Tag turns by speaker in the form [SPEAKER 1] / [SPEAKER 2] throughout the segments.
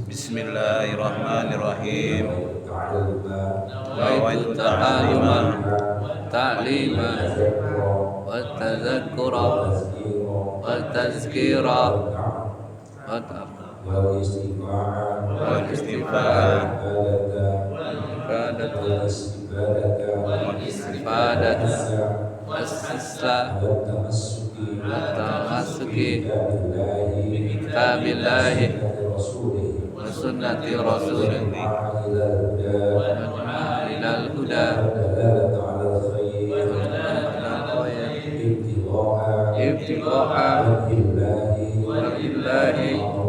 [SPEAKER 1] Bismillahirrahmanirrahim. Nawaitu ta'aliman ta'lima wa tadzakkura wa tazkira wa istifa'ah tamassuki kitabillahi wa sunnati rasulih wa ilal huda ibtiqa'a wa illahi wa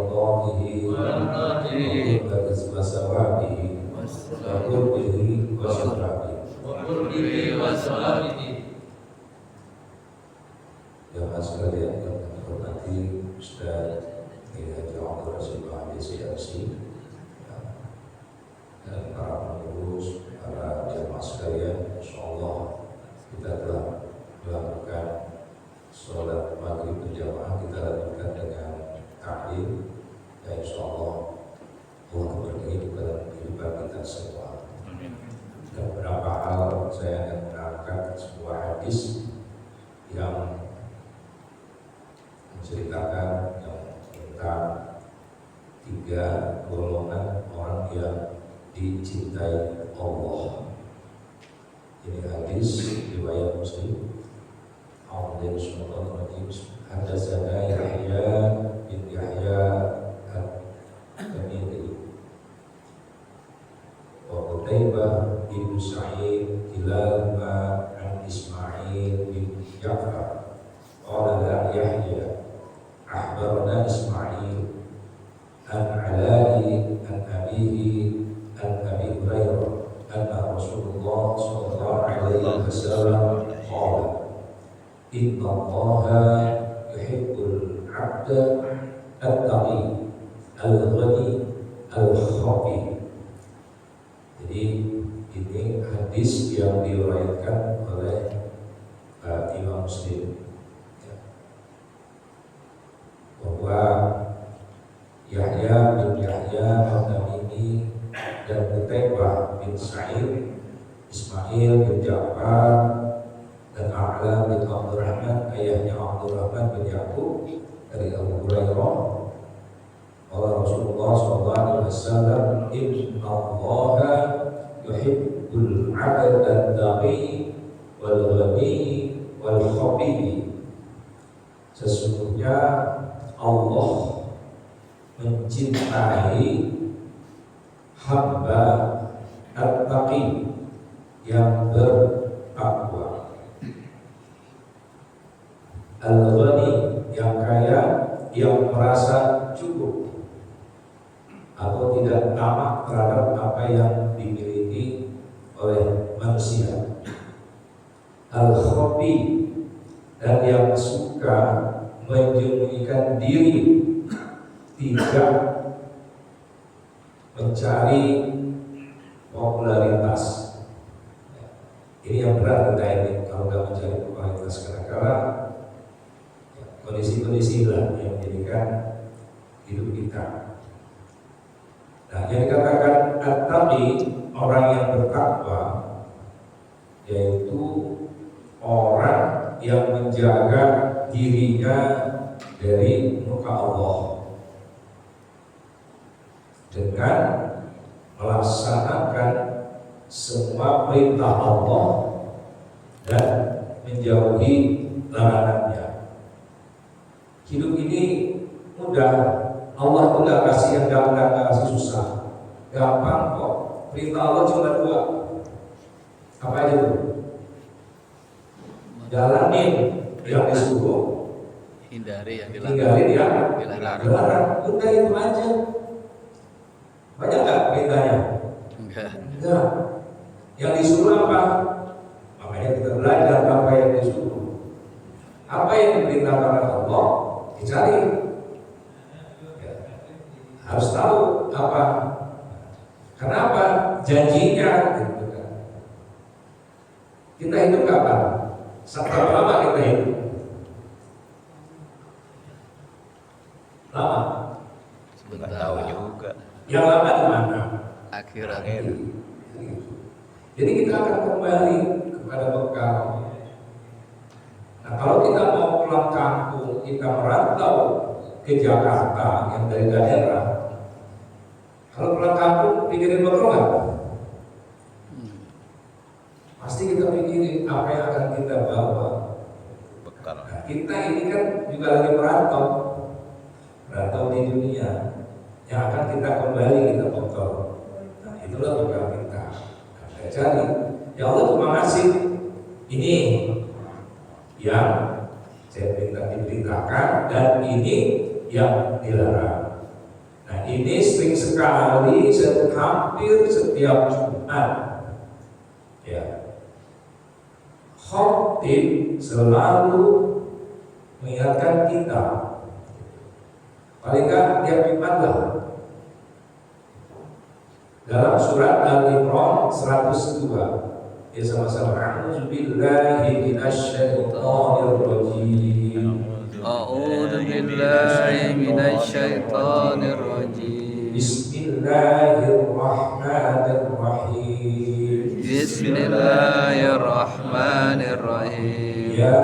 [SPEAKER 1] qurbihi wa salati.
[SPEAKER 2] Jamaah sekalian yang kami hormati, Ustaz Haji Abdul Rasul SCRC dan para pengurus, para jamaah sekalian, insyaallah kita telah melakukan sholat maghrib berjamaah. Kita lanjutkan dengan ta'lim dan insyaallah Allah berkahi dalam kehidupan kita semua. Dan beberapa hal saya akan mengangkat sebuah hadis yang menceritakan tentang tiga golongan orang yang dicintai Allah. Ini hadis riwayat Muslim. Hadatsana Yahya bin Yahya al-Tamimi wa Qutaibah bin Sa'id kilahuma an Ismail bin Ja'far qala Yahya akhbarana Ismail an Ala'i an abihi an Abi Hurairah anna Rasulullah sallallahu alaihi wasallam qala inna Allaha yuhibbul 'abda at-taqi al-ghani al-khafi. Jadi ini hadis yang diriwayatkan oleh Imam Muslim, bahwa Yahya bin Yahya al-Tamimi dan Qutaibah bin Sa'id, Ismail bin Ja'far dan A'la bin Abdurrahman, ayahnya Abdurrahman bin Ya'qub dari Abu Hurairah, Allah Rasulullah SAW, inna Allaha yuhibbul 'abda at-taqi wal ghani wal khafi. Sesungguhnya Allah mencintai hamba at-taqi yang bertakwa, al-ghani yang kaya, yang merasa cukup atau tidak tamak terhadap apa yang dimiliki oleh manusia, al-khafi dan yang suka menyembunyikan diri, tidak mencari popularitas. Ini yang berat kita ini, kalau nggak mencari popularitas, kadang-kadang kondisi-kondisi lah yang menjadikan hidup kita. Nah, yang dikatakan at-taqi, orang yang bertakwa, yaitu orang yang menjaga dirinya dari muka Allah dengan melaksanakan semua perintah Allah dan menjauhi larangannya. Hidup ini mudah, Allah tuh gak kasih yang gampang, gak kasih susah, gampang kok. Perintah Allah cuma dua, apa aja tuh? Jalanin yang disuruh,
[SPEAKER 1] hindari yang
[SPEAKER 2] tinggalin yang dilarang. Udah itu aja. Banyak gak perintahnya? Enggak. Yang disuruh apa? Makanya kita belajar apa yang disuruh. Apa yang diperintahkan oleh Allah dicari. Ya. Harus tahu apa. Kenapa? Janjinya. Gitu kan. Kita hidup kapan? Seberapa lama kita hidup? Lama.
[SPEAKER 1] Sebentar tahu juga.
[SPEAKER 2] Yang lama di mana?
[SPEAKER 1] Akhirat.
[SPEAKER 2] Jadi kita akan kembali kepada bekal. Nah, kalau kita mau pulang kampung, kita merantau ke Jakarta yang dari daerah. Kalau pulang kampung, pikirin bekal nggak? Pasti kita pikirin apa yang akan kita bawa.
[SPEAKER 1] Bekal.
[SPEAKER 2] Nah, kita ini kan juga lagi merantau di dunia. Yang akan kita kembali, kita bekal. Nah, itulah bekal kita. Nah, kita cari. Ya Allah, terima kasih. Ini yang saya diperintahkan dan ini yang dilarang. Nah, ini sering sekali, hampir setiap Jumat, ya, khotib selalu mengingatkan kita. Paling nggak tiap Jumat lah. Dalam surat Al-Imran 102. Ya, sama-sama. A'udzu billahi minasyaitonir rajim.
[SPEAKER 1] A'udzu billahi minasyaitonir rajim.
[SPEAKER 2] Bismillahirrahmanirrahim.
[SPEAKER 1] Bismillahirrahmanirrahim.
[SPEAKER 2] Ya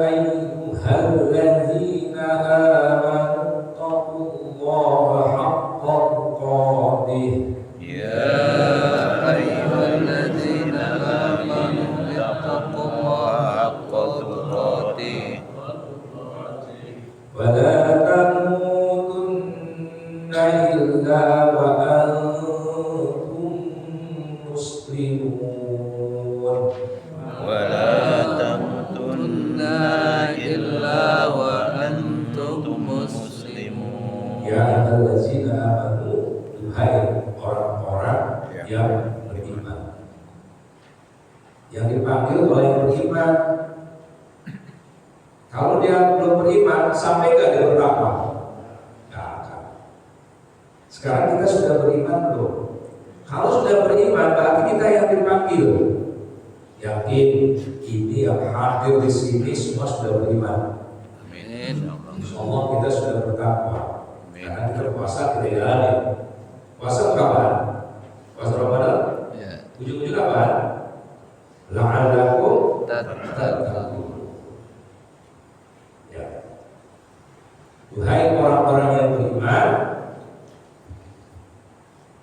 [SPEAKER 2] ayyuhalladzina amanu taqullaha
[SPEAKER 1] muslimun.
[SPEAKER 2] Ya ayyuhallazina amanu, duhai orang-orang yang beriman. Yang dipanggil oleh yang beriman. Kalau dia belum beriman, sampai gak dia bertakwa? Gak akan. Sekarang kita sudah beriman belum? Kalau sudah beriman, berarti kita yang dipanggil. Yakin ini yang hadir di sini semua sudah beriman.
[SPEAKER 1] Amin.
[SPEAKER 2] Insyaallah kita sudah bertakwa. Karena kita puasa kita jalani. Puasa kapan? Puasa Ramadan?
[SPEAKER 1] Ya.
[SPEAKER 2] Ujung-ujung kapan? La'allakum
[SPEAKER 1] Tattaqun.
[SPEAKER 2] tattaqun. Ya. Wahai orang-orang yang beriman,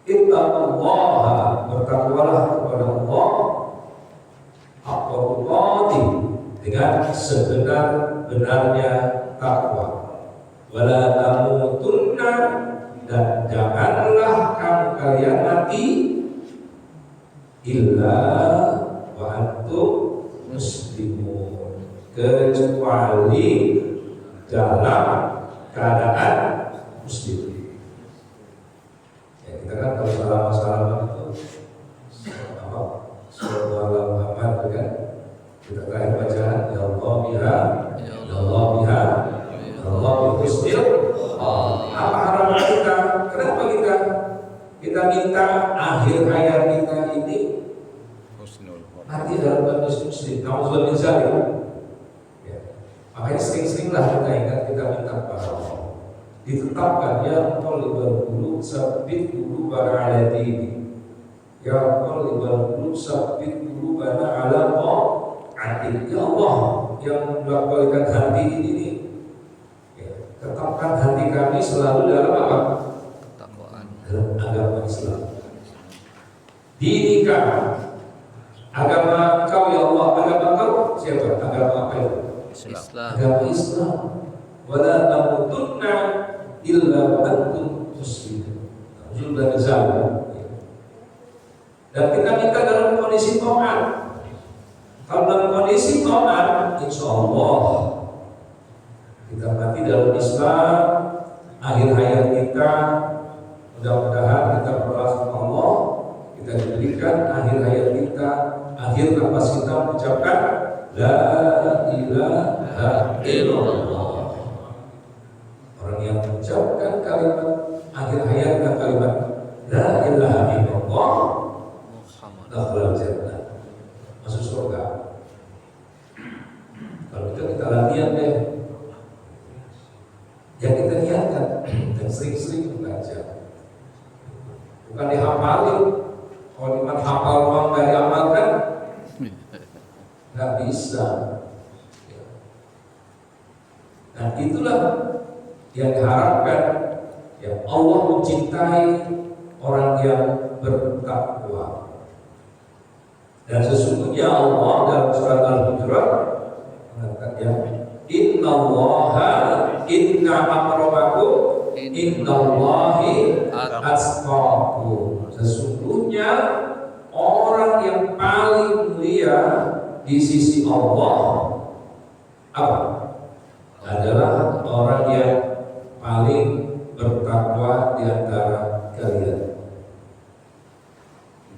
[SPEAKER 2] ittaqullaha, bertakwalah kepada Allah haqqa tuqatih, dengan sebenar-benarnya takwa. Wala tamutunna, dan janganlah kamu kalian mati illa wa antum muslimun, kecuali dalam keadaan muslim. Ya, kita kan kalau salam-salaman itu apa? Sallallahu Muhammad kan? Kita terakhir bacaan ya Allah biha, ya Allah biha, ya Allah bihusnil. Apa harapan kita? Kenapa kita minta akhir hayat kita ini mati dalam kondisi muslim? Nauzubillah min dzalik. Ya. Makanya sering-seringlah kita ingat, kita minta kepada Allah. Ditetapkan ya qalibal qulub sabbit qulubana ala dini. Ya qalibal qulub sabbit qulubana ala ta'atik. Ya Allah yang membolak-balikkan hati ini, ya, tetapkan hati kami selalu dalam apa?
[SPEAKER 1] Takwaan.
[SPEAKER 2] Dalam agama Islam. Dinika, agama kau ya Allah, agama kau siapa? Agama apa itu?
[SPEAKER 1] Islam.
[SPEAKER 2] Agama Islam. Wala tamutunna illa wa antum muslimun. Jumlah zaman. Dan kita minta dalam kondisi taat. Kalau dalam kondisi taat, insya Allah kita mati dalam Islam, akhir hayat kita mudah-mudahan kita berdoa sama Allah, kita diberikan akhir hayat kita, akhir nafas kita mengucapkan la ilaha illallah. Orang yang mengucapkan kalimat akhir hayatnya kalimat la ilaha illallah, dakhala jannah, masuk surga. Kalau kita latihan deh, ya kita niatkan dan sering-sering membaca, bukan dihafalin. Kalau cuma hafal doang nggak diamalkan, nggak bisa. Dan itulah yang diharapkan, ya Allah mencintai orang yang bertakwa. Dan sesungguhnya Allah dalam surat Al-Hujurat mengatakan, inna akramakum innallahi atqakum. Sesungguhnya orang yang paling mulia di sisi Allah apa? Adalah orang yang paling bertakwa di antara kalian.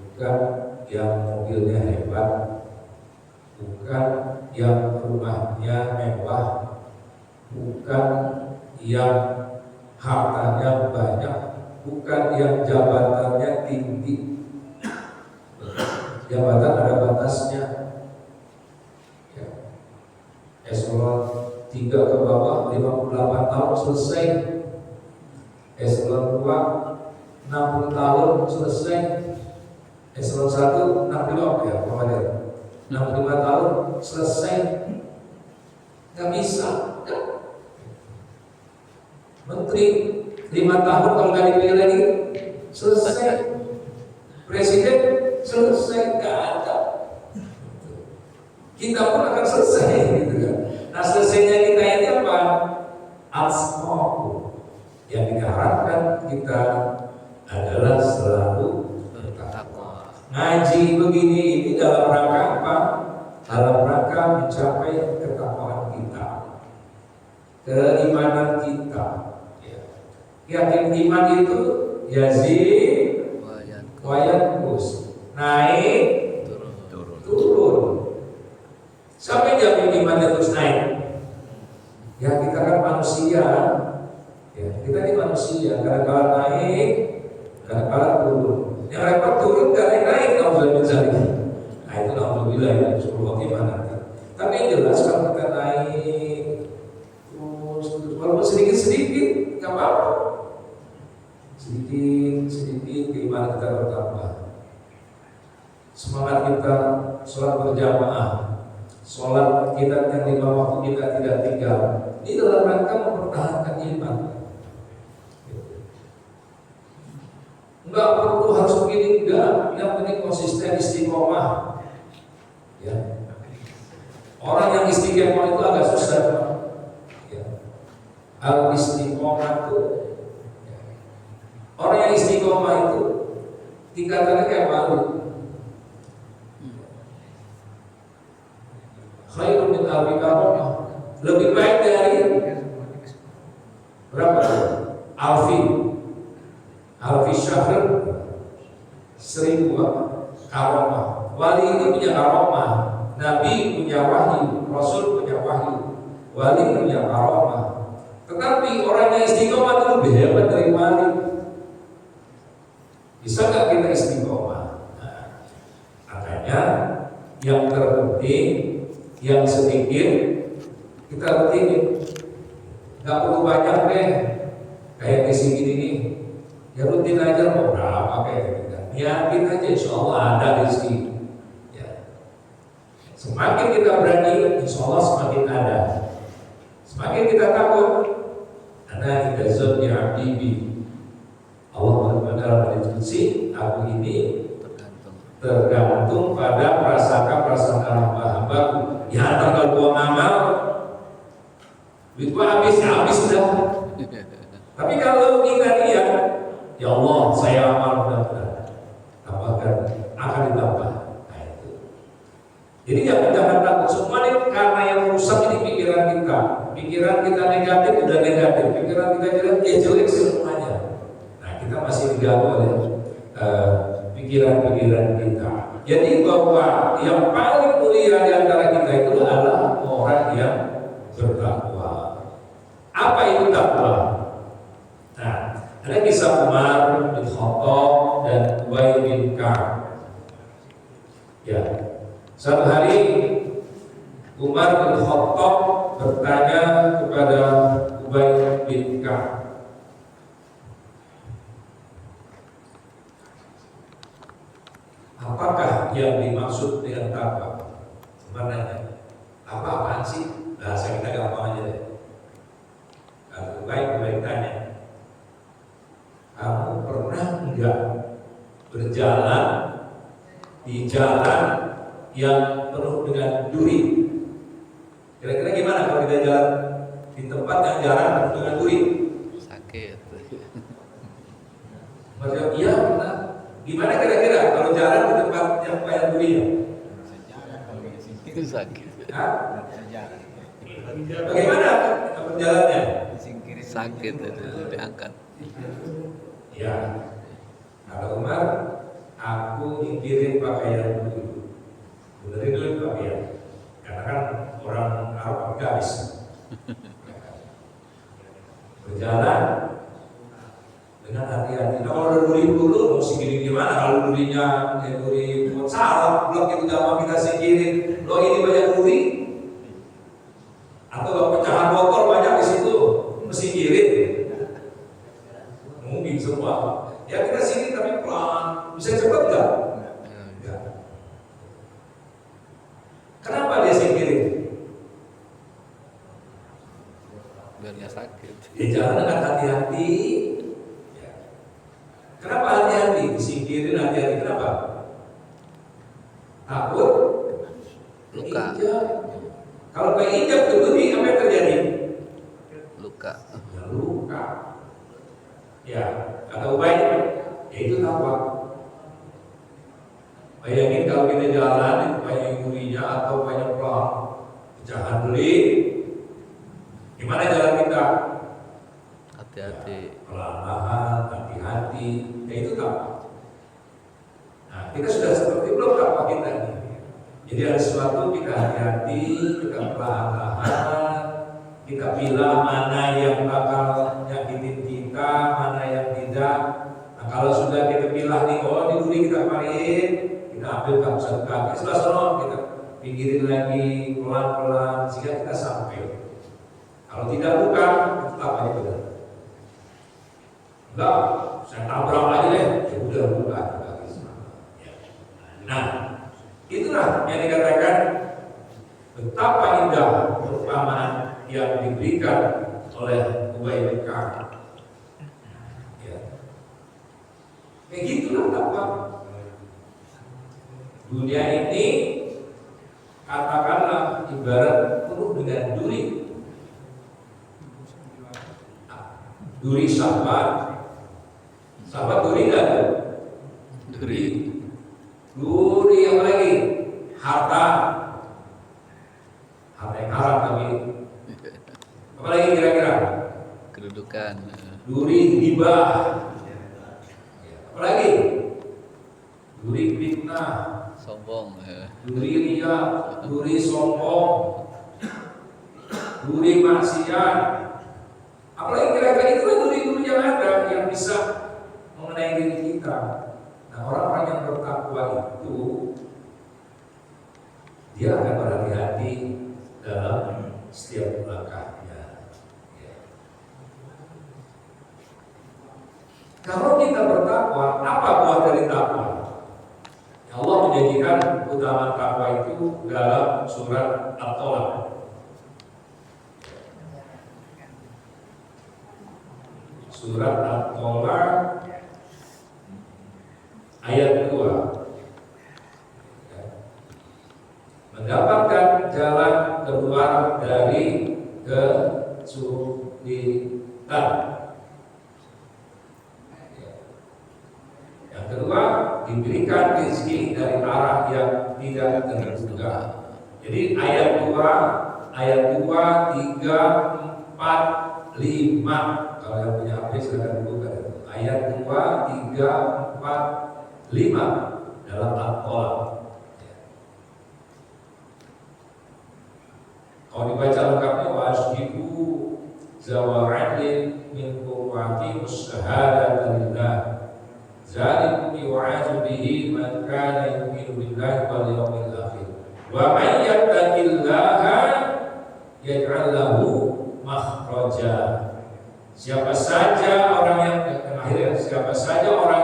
[SPEAKER 2] Bukan yang mobilnya hebat, bukan yang rumahnya mewah, bukan yang hartanya banyak, bukan yang jabatannya tinggi. Jabatan ada batasnya. Ya. Eselon 3 ke bawah 58 tahun selesai. Eselon 2 60 tahun selesai. Eselon 1 60 ya, Muhammad, 65 tahun selesai. Gak bisa. Menteri 5 tahun kalau nggak dipilih lagi selesai. Presiden selesai, gak ada. Kita pun akan selesai, gitu kan. Nah, selesainya kita ini apa? Al-Saqu. Yang diharapkan kita adalah selalu bertakwa. Ngaji begini ini dalam rangka apa? Dalam rangka mencapai ketakwaan kita, keimanan kita. Ya. Yakin iman itu yazid
[SPEAKER 1] Wayan
[SPEAKER 2] wa yanqus, naik
[SPEAKER 1] turun.
[SPEAKER 2] turun. Sampai jamin imannya terus naik. Ya kita kan manusia, ya kita ini manusia, kadang-kadang naik, kadang-kadang turun. Yang repot turun gak naik, nah itu alhamdulillah ya, suruh gimana nanti. Tapi yang jelas kalau kita naik terus, walaupun sedikit-sedikit nggak apa-apa, sedikit keimanan kita bertambah, semangat kita sholat berjamaah, sholat kita yang 5 waktu kita tidak tinggal. Ini dalam rangka mempertahankan iman. Enggak perlu harus begini, enggak. Yang penting konsisten istiqomah. Ya. Orang yang istiqomah itu agak susah. Ya. Al istiqomah itu. Ya. Orang yang istiqomah itu tingkatannya kayak malu. Khairun min alfi karomah, lebih baik dari berapa? Alfi syahr, 1000 karomah. Wali ini punya karomah, Nabi punya wahyu, Rasul punya wahyu, wali punya karomah. Tetapi orang yang istiqomah itu lebih hebat dari wali. Bisa nggak kita istiqomah? Nah, makanya yang terpenting, yang sedikit kita rutinin, nggak perlu banyak deh. Kayak di sini ini, ya rutin aja mau berapa kayak gitu. Yakin aja, insya Allah ada rezeki. Ya. Semakin kita berani, insya Allah semakin ada. Semakin kita takut, ana idza zanni abdi bi, Allah berfirman dalam hadis, aku ini tergantung pada prasangka hamba-hambaku. Ya tanggal buang amal, duit gua habis dah. Tapi kalau kita lihat, ya Allah saya amal benar-benar, tambahkan, akan ditambah. Nah itu. Jadi jangan takut. Semua ini karena yang rusak ini pikiran kita. Pikiran kita negatif udah negatif, pikiran kita jelek ya jelek semuanya. Nah kita masih diganggu oleh pikiran-pikiran kita. Jadi bahwa yang paling mulia di antara kita itu adalah orang yang bertakwa. Apa itu takwa? Nah, ada kisah Umar bin Khattab dan Ubay bin Ka'ab. Ya, suatu hari Umar bin Khattab bertanya kepada Ubay bin Ka'ab, apakah yang dimaksud dengan takwa? Sebenarnya apa-apaan sih? Bahasa kita gampang aja deh. Kalau baik tanya, kamu pernah enggak berjalan di jalan yang penuh dengan duri? Kira-kira gimana kalau kita jalan di tempat yang jalan penuh dengan duri?
[SPEAKER 1] Sakit.
[SPEAKER 2] Maksudnya iya pernah. Gimana kira-kira kalau jalan di tempat yang banyak durinya?
[SPEAKER 1] Sakit.
[SPEAKER 2] Bagaimana perjalanannya?
[SPEAKER 1] Sakit itu diangkat.
[SPEAKER 2] Ya, kalau Umar, aku nyingkirin pakaian dulu, benerin dulu pakaian, karena kan orang Arab nggak bisa berjalan dengan hati-hati. Nah, kalau udah duri dulu, mau singkirin gimana? Kalau durinya duri buat salak, blok itu gampang kita singkirin. Lo ini banyak duri, atau pecahan botol banyak di situ, mesti singkirin. Mungkin semua. Ya kita sini tapi pelan, bisa cepat nggak? Ya. Kenapa dia singkirin?
[SPEAKER 1] Biar nggak sakit.
[SPEAKER 2] Dia jalan dengan hati-hati. Ya. Kenapa hati-hati? Disingkirin hati-hati. Kenapa? Takut
[SPEAKER 1] Luka.
[SPEAKER 2] keinjak. Kalau keinjak ke duri, apa yang terjadi?
[SPEAKER 1] Luka.
[SPEAKER 2] Ya, luka. Ya, kata Ubay, ya itu takwa. Bayangin kalau kita jalan itu banyak durinya atau banyak pecahan duri, gimana jalan kita?
[SPEAKER 1] Hati-hati.
[SPEAKER 2] Perlahan-lahan, hati-hati, ya itu takwa. Nah, kita sudah seperti belum takwa kita ini. Jadi ada sesuatu kita hati-hati, kita perlahan-lahan, kita pilih mana yang bakal nyakitin kita, mana yang tidak. Nah, kalau sudah kita pilih nih, oh di duri kita kemarin, kita ambil satu kaki, setelah sono kita pinggirin lagi pelan-pelan sehingga kita sampai. Kalau tidak bukan, itu takwa itu benar. Enggak, saya tabrak aja deh, ya udah bukan. Nah, itulah yang dikatakan betapa indah perumpamaan yang diberikan oleh Ubay bin Ka'ab. Ya. Kayak gitulah takwa. Dunia ini katakanlah ibarat penuh dengan duri. Duri sahabat duri nggak tuh? Duri yang lagi harta yang haram tapi apa lagi kira-kira?
[SPEAKER 1] Kedudukan.
[SPEAKER 2] Duri riba, apa lagi? Duri fitnah,
[SPEAKER 1] Sombong.
[SPEAKER 2] duri riya, duri sombong, duri maksiat. Apalagi kira-kira itulah duri-duri yang ada yang bisa mengenai diri kita. Nah, orang-orang yang bertakwa itu dia akan berhati-hati dalam setiap langkahnya. Ya. Kalau kita bertakwa, apa buah dari takwa? Ya, Allah menjanjikan keutamaan takwa itu dalam surat At-Tolak. Surat At-Tolak ayat 2. Mendapatkan jalan keluar dari kesulitan. Yang kedua, diberikan rezeki dari arah yang tidak terduga. Jadi ayat 2, 3, 4, 5. Kalau yang punya HP silakan buka. Ayat 2, 3, 4, 5 dalam At-Tolak. Kalau dibaca lengkapnya wasbihu zawaradin min qurwati musyahadatan lillah zalikum yu'azu bihi man kana yu'minu billahi wal yawmil akhir wa may yattaqillaha yaj'al lahu makhraja. Siapa saja orang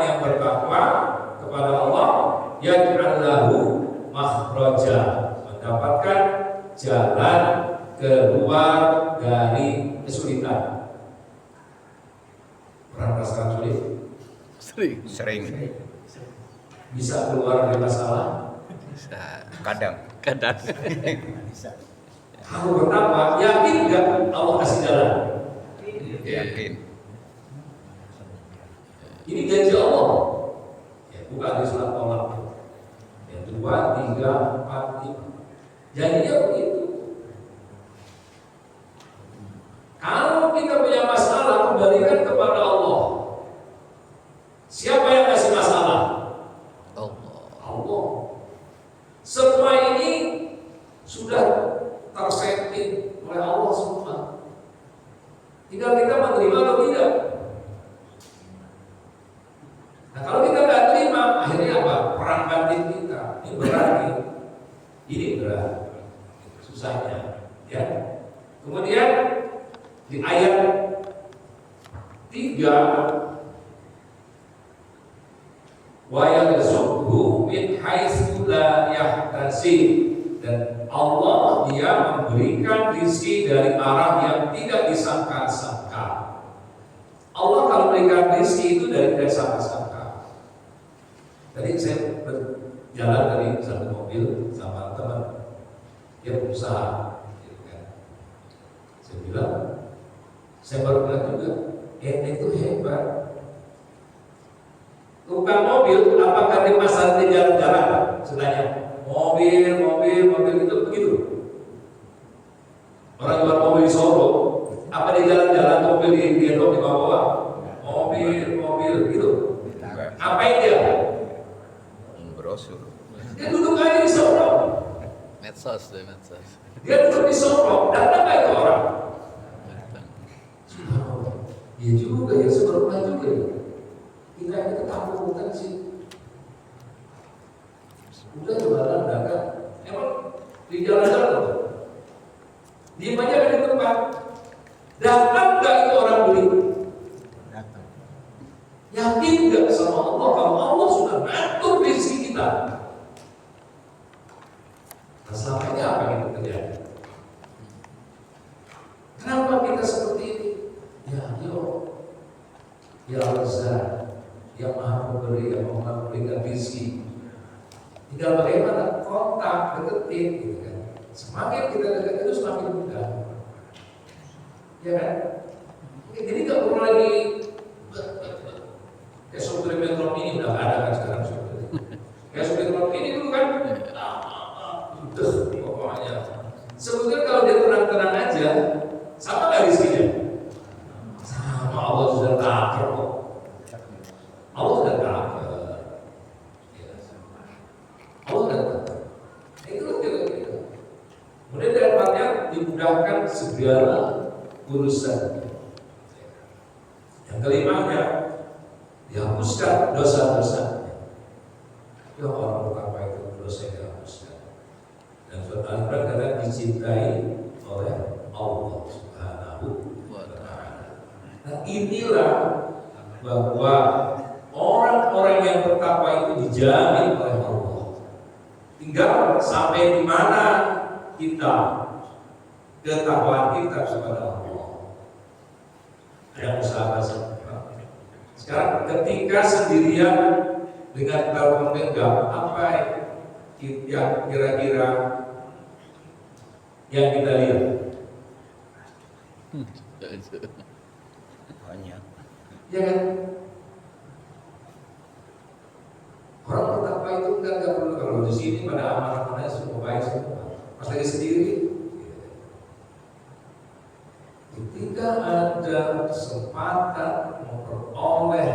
[SPEAKER 2] yang bertakwa kepada Allah, yaj'al lahu makhraja, mendapatkan jalan keluar dari kesulitan. Pernah merasakan sulit?
[SPEAKER 1] Sering.
[SPEAKER 2] Bisa keluar dari masalah?
[SPEAKER 1] Bisa.
[SPEAKER 3] Kadang. Bisa.
[SPEAKER 2] Kamu bertakwa, yakin nggak Allah kasih jalan?
[SPEAKER 3] Yakin.
[SPEAKER 2] Ini janji Allah. Ya, bukan di surat Tolak. Yang 2, 3, 4, 5. Janjinya begitu. Kalau kita punya masalah, kembalikan kepada Allah. Siapa yang kasih masalah? Allah. Semua ini sudah tersetting oleh Allah semua. Tinggal kita menerima atau tidak. Nah, kalau kita nggak terima, akhirnya apa? Perang batin kita. Ini berat. Ini berat. Susahnya. Ya. Kemudian di ayat 3, wa yarzuqhu min haitsu la yahtasib, dan Allah dia memberikan rezeki dari arah yang tidak disangka-sangka. Allah kalau berikan rezeki itu dari tidak sangka-sangka. Tadi saya berjalan dari satu mobil sama teman, dia berusaha, gitu kan. Saya bilang, saya baru bilang juga, ente itu hebat. Tukang mobil, apakah di pasar di jalan-jalan? Saya mobil itu begitu. Orang jual mobil di Solo, Apa di jalan-jalan mobil digendong di bawah? Mobil gitu. Ngapain dia?
[SPEAKER 3] Brosur.
[SPEAKER 2] Dia duduk aja di sorong.
[SPEAKER 1] Medsos deh, medsos.
[SPEAKER 2] Dia duduk di sorong. Datang nggak itu orang?
[SPEAKER 1] Datang.
[SPEAKER 2] Subhanallah. Iya juga ya, sebelumnya juga ya. Kita ini ketampung bukan sih. Udah jualan dagang. Emang di jalan-jalan diem aja di tempat. Datang nggak itu orang beli?
[SPEAKER 3] Datang.
[SPEAKER 2] Yakin nggak sama Allah kalau Allah sudah ngatur rezeki kita? Nah, selama ini apa yang terjadi? Kenapa kita seperti ini? Ya Allah, yang maha memberi, yang maha memberikan rezeki. Tinggal bagaimana kontak, deketin, gitu kan. Semakin kita dekat itu semakin mudah, ya kan? Jadi nggak perlu lagi kayak sopir metro ini udah ada kan sekarang sopir. Kayak sopir metro ini dulu kan, pokoknya. Sebetulnya kalau dia tenang-tenang aja, sama nggak rezekinya? Sama, Allah sudah takdir kok. Allah sudah takdir. Allah sudah takdir. Itu kira-kira. Kemudian dapatnya dimudahkan segala urusan. Yang kelimanya dihapuskan dosa-dosa. Ya orang pertama itu dosa yang dihapuskan. Dan surat Al-Imran kata dicintai oleh Allah Subhanahu wa Ta'ala. Nah, inilah bahwa orang-orang yang bertakwa itu dijamin oleh Allah. Tinggal sampai di mana kita ketakwaan kita kepada Allah. Yang usaha sekarang ketika sendirian dengan telepon genggam, apa yang kira-kira yang kita lihat?
[SPEAKER 3] Banyak.
[SPEAKER 2] Ya kan? Orang bertakwa itu kan nggak perlu, kalau di sini pada amanah-amanah semua baik semua. Pas lagi sendiri, ketika ada kesempatan memperoleh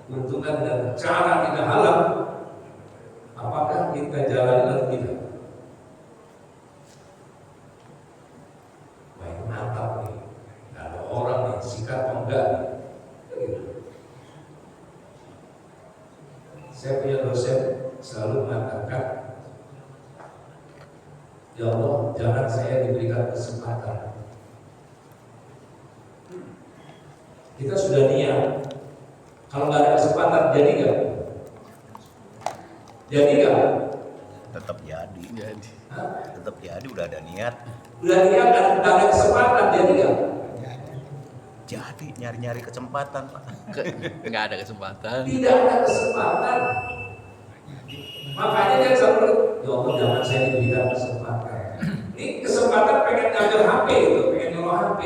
[SPEAKER 2] keuntungan dan cara tidak halal, apakah kita jalani atau tidak? Wah, ini mantap nih. Nggak ada orang nih, sikat atau enggak? Gitu. Saya punya dosen selalu mengatakan, ya Allah, jangan saya diberikan kesempatan. Kita sudah niat, kalau nggak ada kesempatan, jadi nggak? Jadi nggak?
[SPEAKER 3] Tetap jadi.
[SPEAKER 1] Jadi.
[SPEAKER 3] Tetap jadi, udah ada niat.
[SPEAKER 2] Udah niat dan nggak ada kesempatan, jadi nggak?
[SPEAKER 3] Jadi nyari-nyari kesempatan, Pak.
[SPEAKER 1] Nggak ada kesempatan.
[SPEAKER 2] Tidak ada kesempatan. Makanya dia selalu, ya Allah, jangan saya diberikan kesempatan. Ini kesempatan pengen ngambil HP itu, pengen nyolong HP,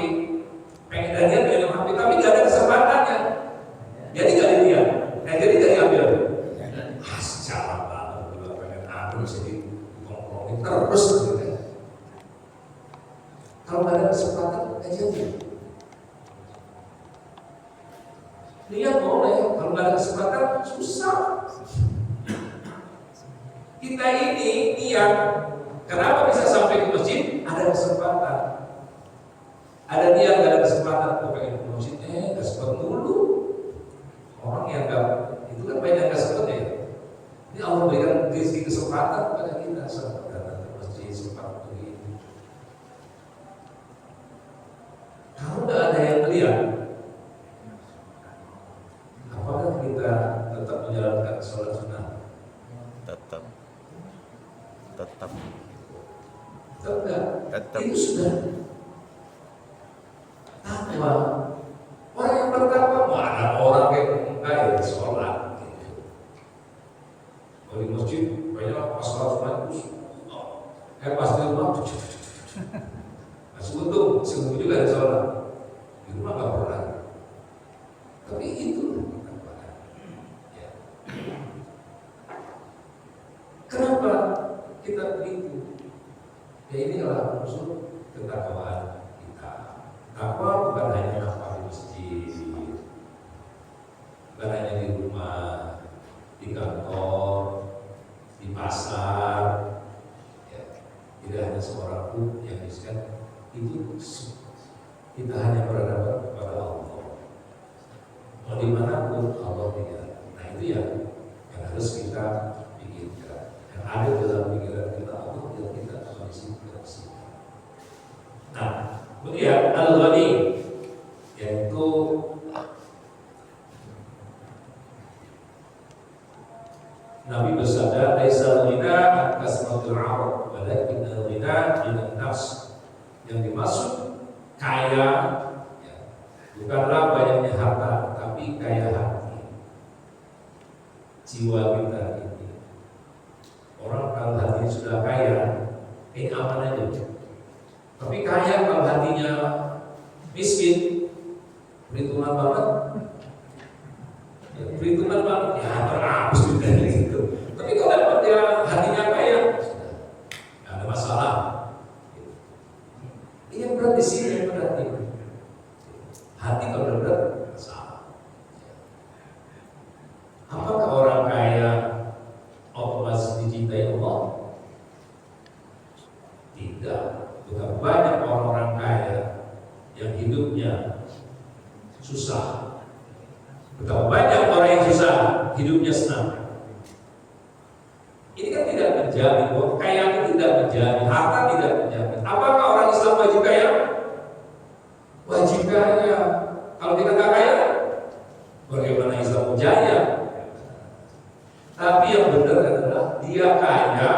[SPEAKER 2] pengen danian, pengen nyolong HP, tapi nggak ada kesempatannya. Jadi nggak dilihat. Jadi nggak diambil. Siapa banget juga pengen ambil jadi ngomongin terus gitu kan. Kalau nggak ada kesempatan, nggak jadi. Lihat boleh, kalau nggak ada kesempatan susah. Kita ini niat, kenapa bisa sampai ke masjid? Ada kesempatan. Ada niat, nggak ada kesempatan. Kok pengen ke masjid? Nggak sempat dulu. Orang yang nggak, itu kan banyak nggak sempat ya. Ini Allah berikan rezeki kesempatan kepada kita, sempat datang ke masjid, sempat begini. Kalau nggak ada yang melihat, apakah kita tetap menjalankan sholat sunnah?
[SPEAKER 3] Tetap.
[SPEAKER 2] Tetap enggak?
[SPEAKER 3] Tetap.
[SPEAKER 2] Itu sudah takwa. Orang yang bertakwa, mana orang kayak enggak ya sholat gitu. Kalau di masjid banyak pas sholat sunnah itu pas di rumah masih untung, sembuh juga ada sholat. Di rumah nggak pernah. Tapi itu ya. Kenapa kita begitu? Ya inilah unsur ketakwaan kita. Takwa takut Allah tidak. Nah itu yang harus kita pikirkan. Yang ada dalam pikiran kita Allah tidak kita kondisi kondisi. Nah, kemudian Al-Ghani yaitu Nabi bersabda, "Laisa ghina kasmatul 'arab, walakin al-ghina minan nafs." Yang dimaksud kaya ya, bukanlah banyaknya harta, tapi kaya hati. Jiwa kita ini. Orang kalau hatinya sudah kaya, aman aja. Tapi kaya kalau hatinya miskin, perhitungan banget. Ya, perhitungan banget, ya terhapus juga gitu. Tapi kalau dia hatinya kaya, sudah nggak ada masalah. Ini yang berat di sini yang berat ini. Hati kalau berat masalah. Apakah orang kaya otomatis dicintai Allah? Tidak. Bukan banyak orang-orang kaya yang hidupnya susah. Betapa banyak orang yang susah hidupnya senang. Ini kan tidak menjamin, bahwa kekayaan itu tidak menjamin, harta tidak menjamin. Apakah orang Islam wajib kaya? Wajib kaya. Kalau kita nggak kaya, bagaimana Islam mau jaya? Tapi yang benar adalah dia kaya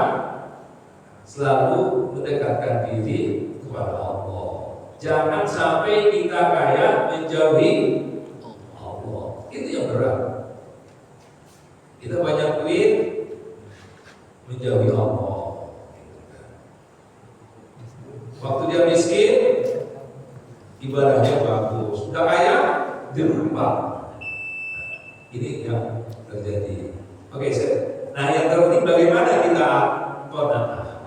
[SPEAKER 2] selalu mendekatkan diri kepada Allah. Jangan sampai kita kaya menjauhi Allah. Itu yang berat. Kita banyak duit menjauhi Allah. Waktu dia miskin, ibadahnya bagus. Sudah kaya, dirubah. Ini yang terjadi. Oke, nah yang terpenting bagaimana kita qanaah,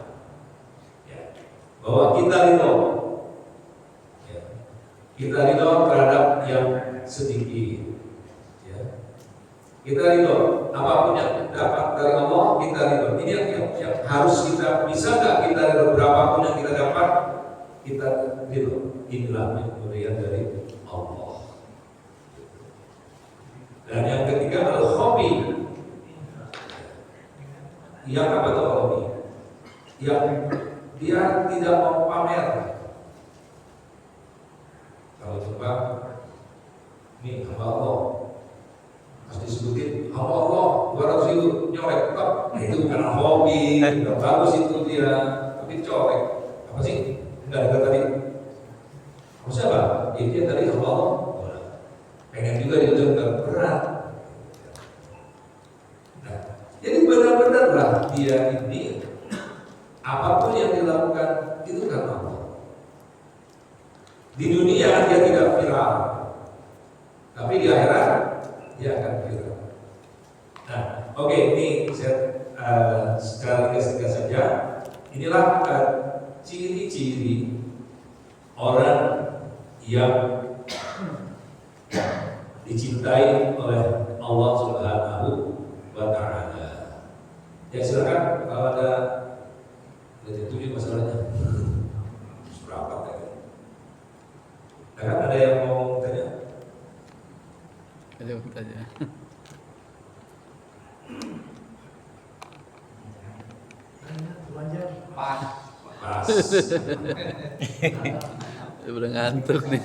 [SPEAKER 2] ya, bahwa kita ridho, ya, kita ridho terhadap yang sedikit, ya. Kita ridho apapun yang dapat dari Allah, kita ridho. Ini yang harus kita bisa nggak kita ridho berapapun yang kita dapat, kita ridho. Inilah yang pemberian dari Allah. Dan yang ketiga adalah hobi. Yang apa itu hobi? Yang dia tidak mau pamer. Kalau coba, nih hamba Allah, pas disebutin hamba Allah 200.000 nyolek, tetap itu bukan hobi, udah bagus itu dia, tapi colek. Apa sih? Enggak ada tadi. Maksudnya apa? Dia tadi hamba Allah, pengen juga diucapkan berat. Jadi benar-benarlah dia ini apapun yang dilakukan itu karena Allah. Di dunia dia tidak viral, tapi di akhirat dia akan viral. Nah, oke, ini saya secara ringkas saja. Inilah ciri-ciri orang yang dicintai oleh Allah Subhanahu wa Ta'ala. Ya silakan kalau ada tujuh masalahnya. Berapa tadi? Ada yang mau tanya?
[SPEAKER 1] Ada yang mau tanya.
[SPEAKER 2] Pas.
[SPEAKER 1] Udah ngantuk nih.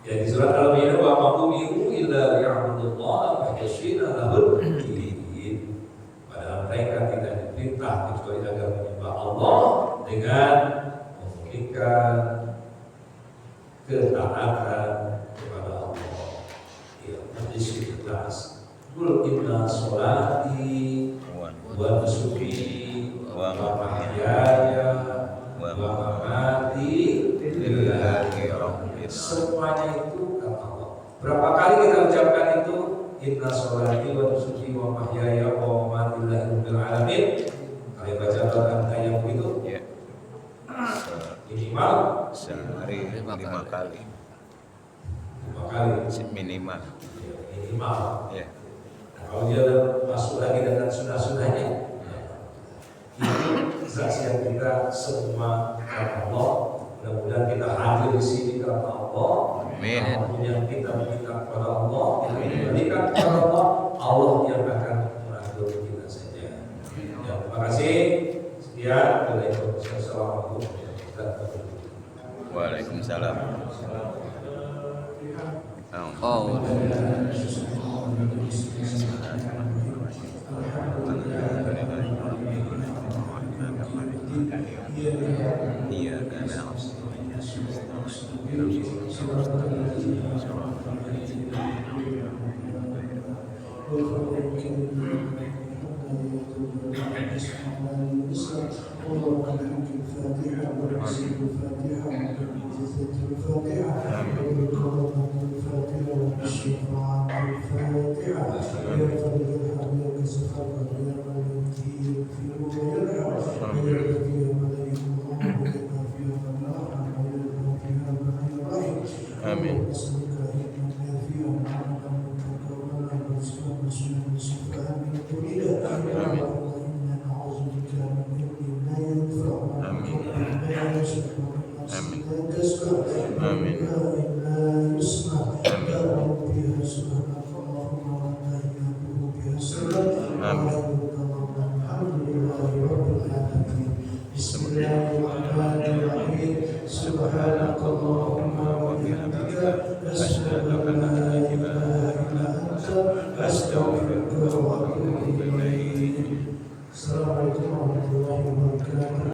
[SPEAKER 2] Ya di surat Al-Baqarah wa ma'umiru illa liya'budullaha mukhlisina lahul din. Padahal mereka tidak diperintah kecuali agar menyembah Allah dengan memurnikan ketaatan kepada Allah. Ya, hadis ikhlas. Qul inna sholati wa nusuki wa mahyaya wa mamati lillahi rabbil alamin. Semuanya itu kata Allah. Berapa kali kita ucapkan itu? Inna sholati wa nusuki wa mahyaya wa mamati lillahi rabbil alamin. Kalian baca dalam ayat itu?
[SPEAKER 3] Ya.
[SPEAKER 2] Minimal
[SPEAKER 3] Sehari 5 kali.
[SPEAKER 2] 5 kali
[SPEAKER 3] Minimal.
[SPEAKER 2] minimal.
[SPEAKER 3] Ya.
[SPEAKER 2] Nah, kalau dia masuk lagi dengan sunnah-sunnahnya, ini kesaksian kita semua karena Allah. Mudah-mudahan kita hadir di sini karena Allah.
[SPEAKER 3] Amin.
[SPEAKER 2] Apapun yang kita minta kepada Allah, kita diberikan kepada Allah. Allah yang akan mengatur kita saja. Ya, terima kasih. Sekian dari Assalamualaikum warahmatullahi wabarakatuh.
[SPEAKER 3] Waalaikumsalam.
[SPEAKER 1] Oh,
[SPEAKER 3] Iya karena Amin. Subhanakallahumma wa bihamdika asyhadu an la ilaha illa anta astaghfiruka wa atubu ilaik. Assalamualaikum warahmatullahi wabarakatuh.